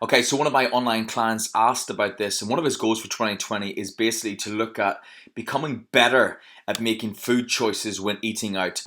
Okay, so one of my online clients asked about this, and one of his goals for 2020 is basically to look at becoming better at making food choices when eating out.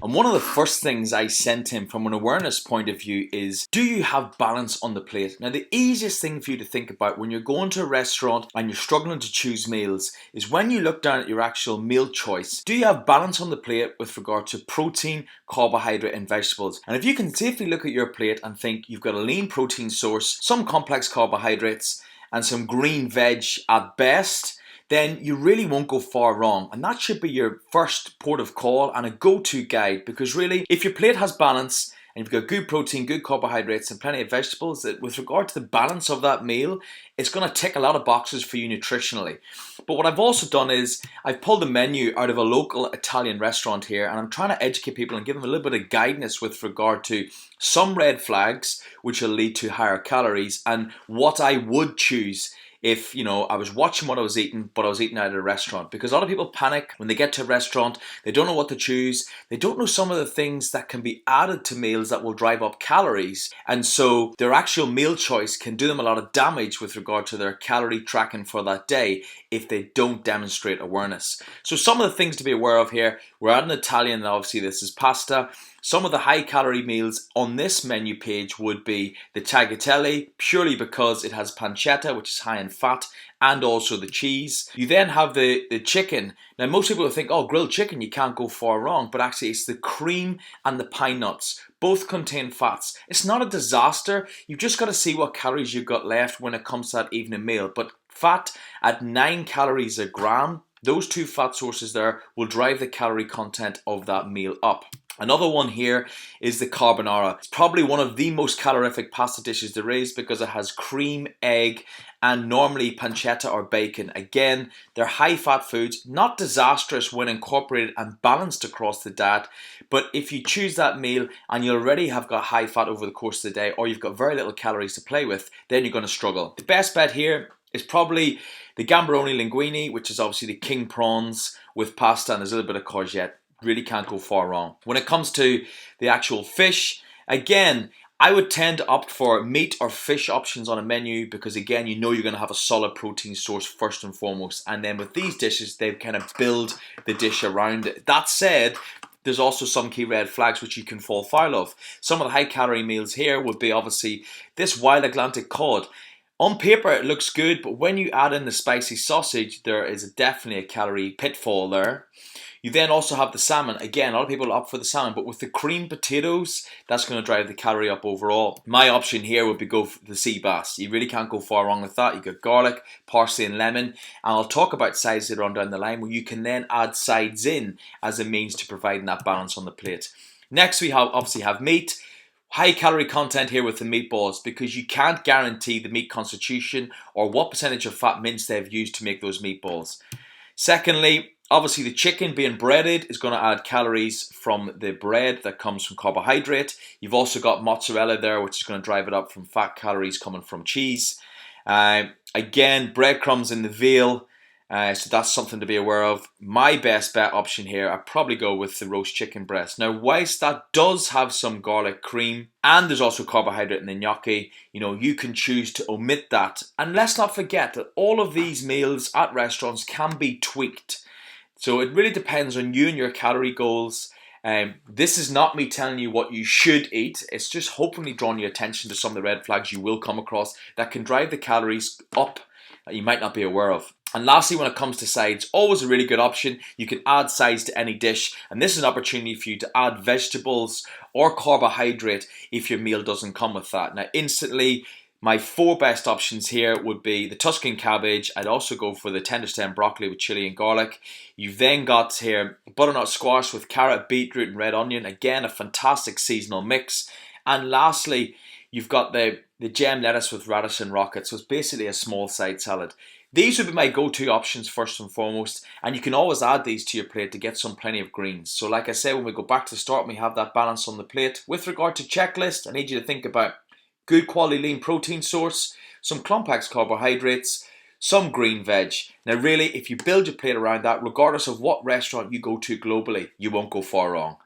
And one of the first things I sent him from an awareness point of view is, do you have balance on the plate? Now, the easiest thing for you to think about when you're going to a restaurant and you're struggling to choose meals is when you look down at your actual meal choice, do you have balance on the plate with regard to protein, carbohydrate and vegetables? And if you can safely look at your plate and think you've got a lean protein source, some complex carbohydrates and some green veg at best, then you really won't go far wrong. And that should be your first port of call and a go-to guide, because really, if your plate has balance and you've got good protein, good carbohydrates and plenty of vegetables, that with regard to the balance of that meal, it's going to tick a lot of boxes for you nutritionally. But what I've also done is I've pulled a menu out of a local Italian restaurant here, and I'm trying to educate people and give them a little bit of guidance with regard to some red flags which will lead to higher calories and what I would choose if, I was watching what I was eating, but I was eating out at a restaurant. Because a lot of people panic when they get to a restaurant, they don't know what to choose, they don't know some of the things that can be added to meals that will drive up calories. And so their actual meal choice can do them a lot of damage with regard to their calorie tracking for that day if they don't demonstrate awareness. So some of the things to be aware of here, we're at an Italian, and obviously this is pasta. Some of the high calorie meals on this menu page would be the tagliatelle, purely because it has pancetta, which is high in fat, and also the cheese. You then have the chicken. Now most people think, oh, grilled chicken, you can't go far wrong, but actually it's the cream and the pine nuts. Both contain fats. It's not a disaster. You've just got to see what calories you've got left when it comes to that evening meal. But fat at 9 calories a gram, those two fat sources there will drive the calorie content of that meal up. Another one here is the carbonara. It's probably one of the most calorific pasta dishes there is because it has cream, egg, and normally pancetta or bacon. Again, they're high-fat foods, not disastrous when incorporated and balanced across the diet, but if you choose that meal and you already have got high fat over the course of the day, or you've got very little calories to play with, then you're going to struggle. The best bet here is probably the gamberoni linguine, which is obviously the king prawns with pasta, and there's a little bit of courgette. Really can't go far wrong. When it comes to the actual fish, again, I would tend to opt for meat or fish options on a menu because, again, you know you're going to have a solid protein source first and foremost. And then with these dishes, they kind of build the dish around it. That said, there's also some key red flags which you can fall foul of. Some of the high calorie meals here would be obviously this wild Atlantic cod. On paper it looks good, but when you add in the spicy sausage, there is definitely a calorie pitfall there. You then also have the salmon. Again, a lot of people opt for the salmon, but with the creamed potatoes, that's going to drive the calorie up overall. My option here would be go for the sea bass. You really can't go far wrong with that. You got garlic, parsley and lemon, and I'll talk about sides later on down the line where you can then add sides in as a means to providing that balance on the plate. Next we obviously have meat. High calorie content here with the meatballs because you can't guarantee the meat constitution or what percentage of fat mince they've used to make those meatballs. Secondly, obviously the chicken being breaded is going to add calories from the bread that comes from carbohydrate. You've also got mozzarella there, which is going to drive it up from fat calories coming from cheese. Again, breadcrumbs in the veal. So that's something to be aware of. My best bet option here, I'd probably go with the roast chicken breast. Now, whilst that does have some garlic cream and there's also carbohydrate in the gnocchi, you can choose to omit that. And let's not forget that all of these meals at restaurants can be tweaked. So it really depends on you and your calorie goals. This is not me telling you what you should eat. It's just hopefully drawing your attention to some of the red flags you will come across that can drive the calories up that you might not be aware of. And lastly, when it comes to sides, always a really good option. You can add sides to any dish, and this is an opportunity for you to add vegetables or carbohydrate if your meal doesn't come with that. Now, instantly, my 4 best options here would be the Tuscan cabbage. I'd also go for the tender stem broccoli with chili and garlic. You've then got here butternut squash with carrot, beetroot and red onion. Again, a fantastic seasonal mix. And lastly, you've got the gem lettuce with radish and rocket. So it's basically a small side salad. These would be my go-to options first and foremost, and you can always add these to your plate to get plenty of greens. So like I said, when we go back to the start, we have that balance on the plate. With regard to checklist, I need you to think about good quality lean protein source, some complex carbohydrates, some green veg. Now really, if you build your plate around that, regardless of what restaurant you go to globally, you won't go far wrong.